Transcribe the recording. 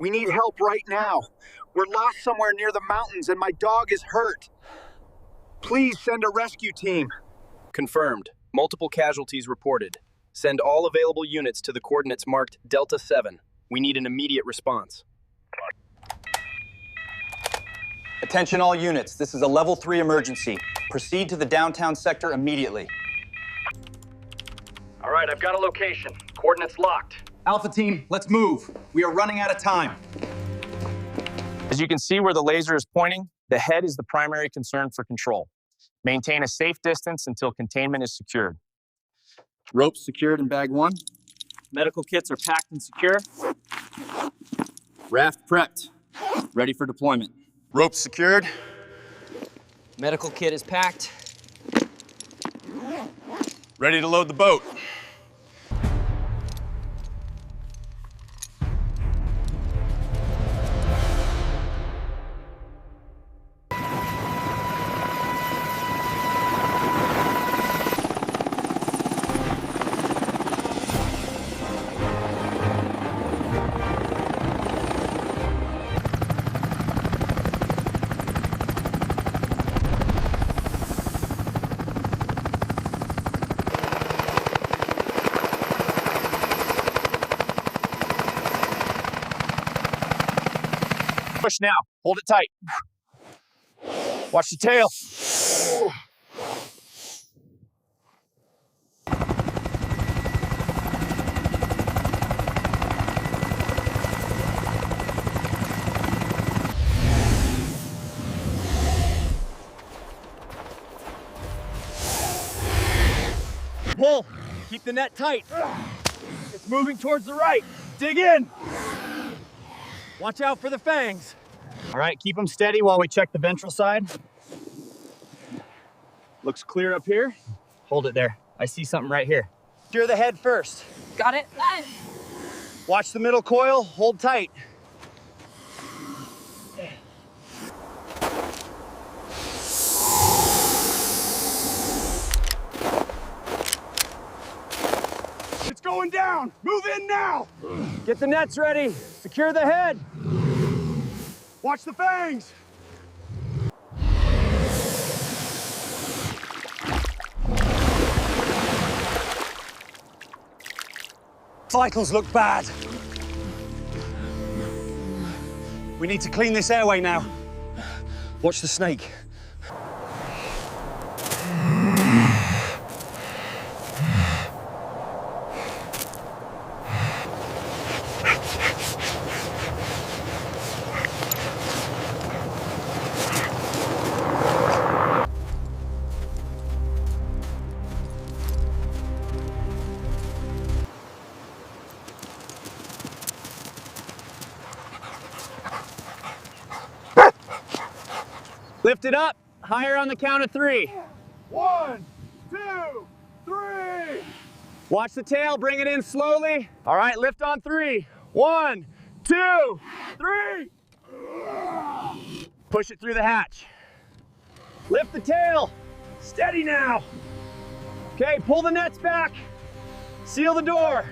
We need help right now. We're lost somewhere near the mountains and my dog is hurt. Please send a rescue team. Confirmed. Multiple casualties reported. Send all available units to the coordinates marked Delta 7. We need an immediate response. Attention all units, this is a level 3 emergency. Proceed to the downtown sector immediately. All right, I've got a location. Coordinates locked. Alpha team, let's move. We are running out of time. As you can see where the laser is pointing, the head is the primary concern for control. Maintain a safe distance until containment is secured. Ropes secured in bag 1. Medical kits are packed and secure. Raft prepped. Ready for deployment. Ropes secured. Medical kit is packed. Ready to load the boat. Push now. Hold it tight. Watch the tail. Pull. Keep the net tight. It's moving towards the right. Dig in. Watch out for the fangs. All right, keep them steady while we check the ventral side. Looks clear up here. Hold it there. I see something right here. Steer the head first. Got it? Watch the middle coil. Hold tight. It's going down. Move in now. Get the nets ready. Secure the head. Watch the fangs. Vitals look bad. We need to clean this airway now. Watch the snake. Lift it up. Higher on the count of 3. 1, 2, 3. Watch the tail. Bring it in slowly. All right, lift on 3. 1, 2, 3. Push it through the hatch. Lift the tail. Steady now. Okay, pull the nets back. Seal the door.